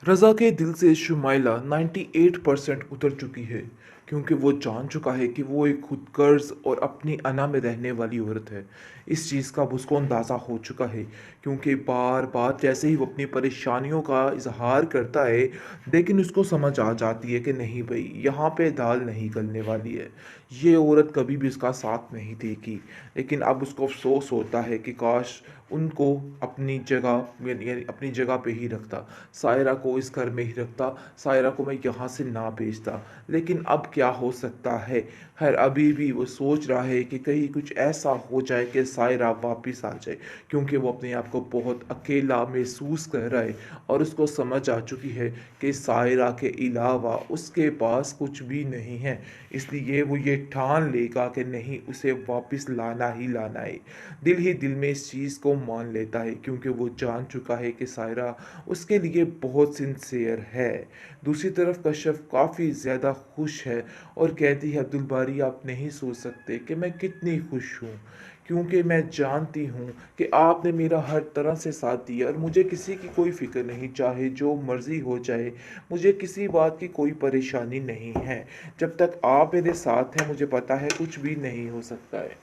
रज़ा के दिल से शुमाइला 98% उतर चुकी है, क्योंकि वो जान चुका है कि वो एक खुदगर्ज़ और अपनी अना में रहने वाली औरत है। इस चीज़ का अब उसको अंदाज़ा हो चुका है, क्योंकि बार-बार जैसे ही वो अपनी परेशानियों का इज़हार करता है, लेकिन उसको समझ आ जाती है कि नहीं भई, यहाँ पे दाल नहीं गलने वाली है। ये औरत कभी भी उसका साथ नहीं देगी। लेकिन अब उसको अफ़सोस होता है कि काश उनको अपनी जगह यानी अपनी जगह पे ही रखता। सायरा को इस घर में ही रखता, सायरा को मैं यहाँ से ना भेजता। लेकिन अब क्या हो सकता है? खैर अभी भी वो सोच रहा है कि कहीं कुछ ऐसा हो जाए कि सायरा वापस आ जाए, क्योंकि वो अपने आप को बहुत अकेला महसूस कर रहा है और उसको समझ आ चुकी है कि सायरा के अलावा उसके पास कुछ भी नहीं है। इसलिए वो ये ठान लेगा कि नहीं, उसे वापस लाना ही लाना है। दिल ही दिल में इस चीज़ को मान लेता है, क्योंकि वो जान चुका है कि सायरा उसके लिए बहुत सिंसियर है। दूसरी तरफ कश्यप काफ़ी ज़्यादा खुश है और कहती है, अब्दुल बारी आप नहीं सोच सकते कि मैं कितनी खुश हूँ, क्योंकि मैं जानती हूँ कि आपने मेरा हर तरह से साथ दिया और मुझे किसी की कोई फ़िक्र नहीं, चाहे जो मर्ज़ी हो जाए, मुझे किसी बात की कोई परेशानी नहीं है। जब तक आप मेरे साथ हैं मुझे पता है कुछ भी नहीं हो सकता है।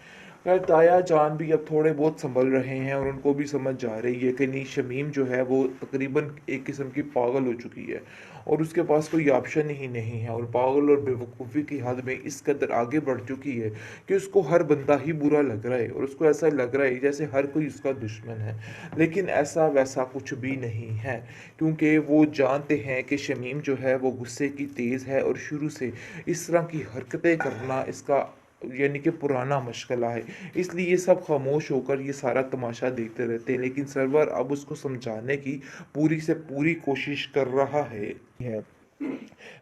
खैर ताया जान भी अब थोड़े बहुत संभल रहे हैं और उनको भी समझ आ रही है कि नहीं, शमीम जो है वो तकरीबन एक किस्म की पागल हो चुकी है और उसके पास कोई ऑप्शन ही नहीं है, और पागल और बेवकूफ़ी की हद में इस कदर आगे बढ़ चुकी है कि उसको हर बंदा ही बुरा लग रहा है और उसको ऐसा लग रहा है जैसे हर कोई उसका दुश्मन है। लेकिन ऐसा वैसा कुछ भी नहीं है, क्योंकि वो जानते हैं कि शमीम जो है वो गुस्से की तेज़ है और शुरू से इस तरह की हरकतें करना इसका यानी कि पुराना मशगला है। इसलिए ये सब खामोश होकर ये सारा तमाशा देखते रहते हैं, लेकिन सरवर अब उसको समझाने की पूरी से पूरी कोशिश कर रहा है।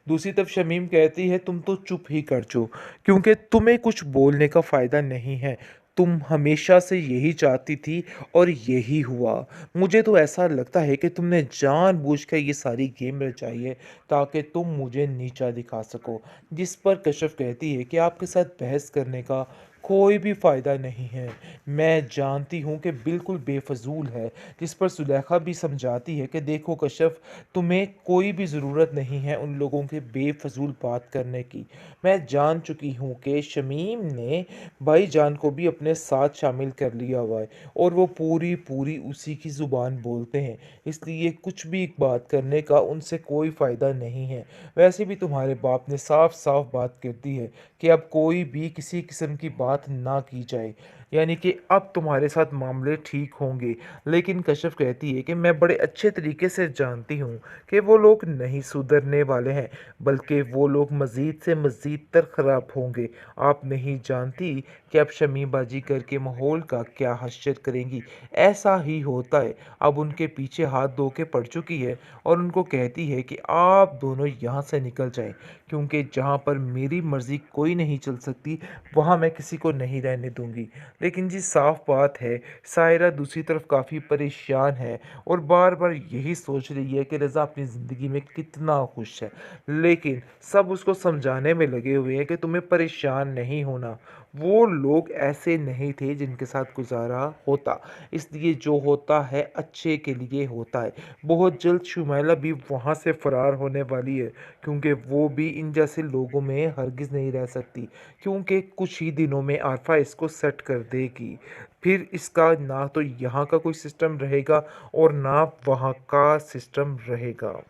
दूसरी तरफ शमीम कहती है, तुम तो चुप ही कर जो, क्योंकि तुम्हें कुछ बोलने का फ़ायदा नहीं है। तुम हमेशा से यही चाहती थी और यही हुआ। मुझे तो ऐसा लगता है कि तुमने जानबूझकर ये सारी गेम रचाई है ताकि तुम मुझे नीचा दिखा सको। जिस पर कश्यप कहती है कि आपके साथ बहस करने का कोई भी फ़ायदा नहीं है। मैं जानती हूँ कि बिल्कुल बेफजूल है। जिस पर सुलेखा भी समझाती है कि देखो कश्यप, तुम्हें कोई भी ज़रूरत नहीं है उन लोगों के बेफजूल बात करने की। मैं जान चुकी हूँ कि शमीम ने भाईजान को भी अपने साथ शामिल कर लिया हुआ है और वो पूरी पूरी उसी की ज़ुबान बोलते हैं। इसलिए कुछ भी बात करने का उनसे कोई फ़ायदा नहीं है। वैसे भी तुम्हारे बाप ने साफ साफ बात कर दी है कि अब कोई भी किसी किस्म की बात ना की जाए, यानी कि अब तुम्हारे साथ मामले ठीक होंगे। लेकिन कश्यप कहती है कि मैं बड़े अच्छे तरीके से जानती हूँ कि वो लोग नहीं सुधरने वाले हैं, बल्कि वो लोग मज़ीद से मज़ीद तर ख़राब होंगे। आप नहीं जानती कि अब शमीम बाजी करके माहौल का क्या हश्र करेंगी। ऐसा ही होता है। अब उनके पीछे हाथ धो के पड़ चुकी है और उनको कहती है कि आप दोनों यहाँ से निकल जाएं, क्योंकि जहाँ पर मेरी मर्ज़ी कोई नहीं चल सकती वहाँ मैं किसी को नहीं रहने दूंगी। लेकिन जी साफ बात है, सायरा दूसरी तरफ काफ़ी परेशान है और बार बार यही सोच रही है कि रज़ा अपनी ज़िंदगी में कितना खुश है। लेकिन सब उसको समझाने में लगे हुए हैं कि तुम्हें परेशान नहीं होना, वो लोग ऐसे नहीं थे जिनके साथ गुजारा होता। इसलिए जो होता है अच्छे के लिए होता है। बहुत जल्द शुमाइला भी वहाँ से फ़रार होने वाली है, क्योंकि वो भी इन जैसे लोगों में हरगिज़ नहीं रह सकती, क्योंकि कुछ ही दिनों में आरफा इसको सेट कर देगी। फिर इसका ना तो यहाँ का कोई सिस्टम रहेगा और ना वहाँ का सिस्टम रहेगा।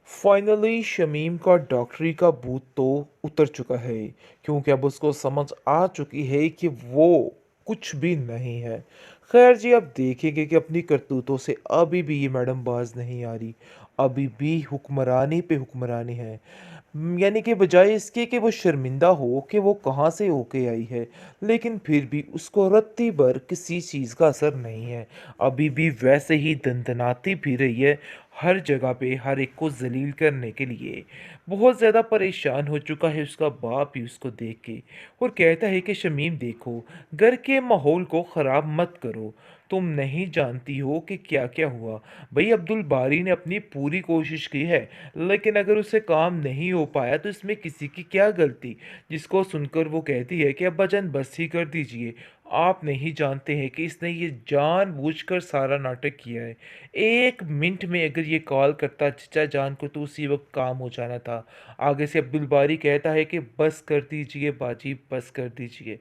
फाइनली शमीम का डॉक्टरी का भूत तो उतर चुका है, क्योंकि अब उसको समझ आ चुकी है कि वो कुछ भी नहीं है। खैर जी, अब देखेंगे कि अपनी करतूतों से अभी भी ये मैडम बाज नहीं आ रही। अभी भी हुक्मरानी पे हुक्मरानी है। यानी कि बजाय इसके कि वो शर्मिंदा हो कि वो कहाँ से होके आई है, लेकिन फिर भी उसको रत्ती भर किसी चीज़ का असर नहीं है। अभी भी वैसे ही दंदनाती फिर रही है हर जगह पे, हर एक को जलील करने के लिए। बहुत ज़्यादा परेशान हो चुका है उसका बाप ही उसको देख के, और कहता है कि शमीम देखो, घर के माहौल को ख़राब मत करो। तुम नहीं जानती हो कि क्या क्या हुआ। भाई अब्दुल बारी ने अपनी पूरी कोशिश की है, लेकिन अगर उससे काम नहीं हो पाया तो इसमें किसी की क्या गलती। जिसको सुनकर वो कहती है कि अब्बा जान बस ही कर दीजिए, आप नहीं जानते हैं कि इसने ये जानबूझकर सारा नाटक किया है। 1 मिनट में अगर ये कॉल करता चचा जान को तो उसी वक़्त काम हो जाना था। आगे से अब्दुल बारी कहता है कि बस कर दीजिए बाजी, बस कर दीजिए।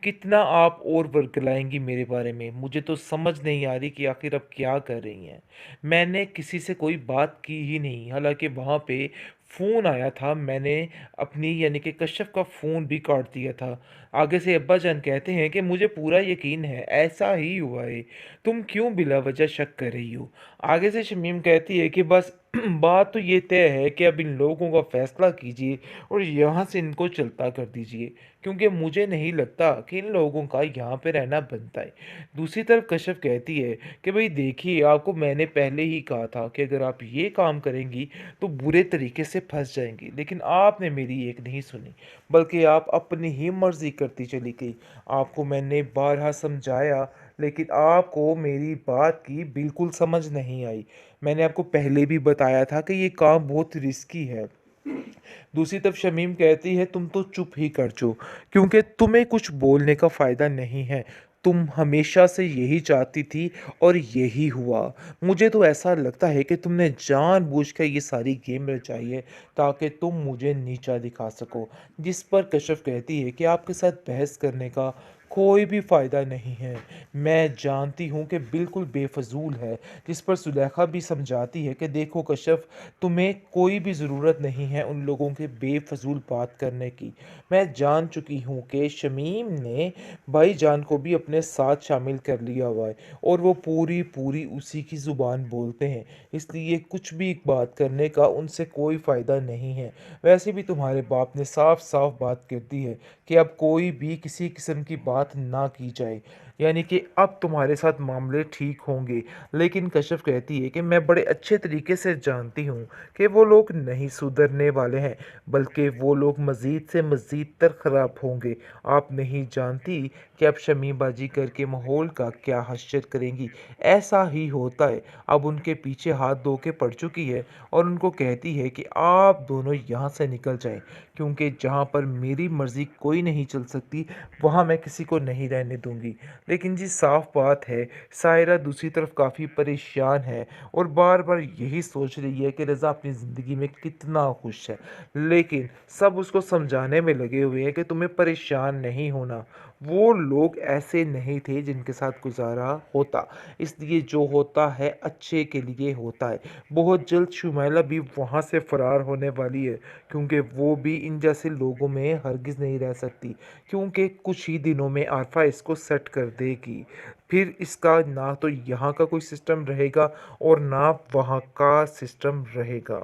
कितना आप और वर्गलाएँगी मेरे बारे में? मुझे तो समझ नहीं आ रही कि आखिर आप क्या कर रही हैं। मैंने किसी से कोई बात की ही नहीं, हालाँकि वहाँ पे फ़ोन आया था, मैंने अपनी यानी कि कश्यप का फ़ोन भी काट दिया था। आगे से अब्बाजान कहते हैं कि मुझे पूरा यकीन है ऐसा ही हुआ है, तुम क्यों बिला वजह शक कर रही हो। आगे से शमीम कहती है कि बस बात तो ये तय है कि अब इन लोगों का फैसला कीजिए और यहाँ से इनको चलता कर दीजिए, क्योंकि मुझे नहीं लगता कि इन लोगों का यहाँ पे रहना बनता है। दूसरी तरफ कश्यप कहती है कि भाई देखिए, आपको मैंने पहले ही कहा था कि अगर आप ये काम करेंगी तो बुरे तरीके से फंस जाएंगी, लेकिन आपने मेरी एक नहीं सुनी, बल्कि आप अपनी ही मर्ज़ी करती चली गई। आपको मैंने बारहा समझाया, लेकिन आपको मेरी बात की बिल्कुल समझ नहीं आई। मैंने आपको पहले भी बताया था कि ये काम बहुत रिस्की है। दूसरी तरफ शमीम कहती है तुम तो चुप ही कर जाओ, क्योंकि तुम्हें कुछ बोलने का फ़ायदा नहीं है। तुम हमेशा से यही चाहती थी और यही हुआ। मुझे तो ऐसा लगता है कि तुमने जानबूझकर ये सारी गेम रचाई है ताकि तुम मुझे नीचा दिखा सको। जिस पर कश्यप कहती है कि आपके साथ बहस करने का कोई भी फ़ायदा नहीं है। मैं जानती हूँ कि बिल्कुल बेफजूल है। जिस पर सुलेखा भी समझाती है कि देखो कश्यप, तुम्हें कोई भी ज़रूरत नहीं है उन लोगों के बेफजूल बात करने की। मैं जान चुकी हूँ कि शमीम ने भाईजान को भी अपने साथ शामिल कर लिया हुआ है और वो पूरी पूरी उसी की ज़ुबान बोलते हैं, इसलिए कुछ भी बात करने का उनसे कोई फ़ायदा नहीं है। वैसे भी तुम्हारे बाप ने साफ साफ बात कर दी है कि अब कोई भी किसी किस्म की बात ना की जाए, यानी कि अब तुम्हारे साथ मामले ठीक होंगे। लेकिन कश्यप कहती है कि मैं बड़े अच्छे तरीके से जानती हूँ कि वो लोग नहीं सुधरने वाले हैं, बल्कि वो लोग मज़ीद से मज़ीद तर ख़राब होंगे। आप नहीं जानती कि अब शमी बाजी करके माहौल का क्या हश्र करेंगी। ऐसा ही होता है। अब उनके पीछे हाथ धो के पड़ चुकी है और उनको कहती है कि आप दोनों यहाँ से निकल जाएं, क्योंकि जहाँ पर मेरी मर्ज़ी कोई नहीं चल सकती वहाँ मैं किसी को नहीं रहने दूंगी। लेकिन जी साफ बात है, सायरा दूसरी तरफ काफ़ी परेशान है और बार बार यही सोच रही है कि रज़ा अपनी ज़िंदगी में कितना खुश है, लेकिन सब उसको समझाने में लगे हुए हैं कि तुम्हें परेशान नहीं होना। वो लोग ऐसे नहीं थे जिनके साथ गुजारा होता, इसलिए जो होता है अच्छे के लिए होता है। बहुत जल्द शुमैला भी वहाँ से फ़रार होने वाली है, क्योंकि वो भी इन जैसे लोगों में हरगिज़ नहीं रह सकती, क्योंकि कुछ ही दिनों में आरफा इसको सेट कर देगी। फिर इसका ना तो यहाँ का कोई सिस्टम रहेगा और ना वहाँ का सिस्टम रहेगा।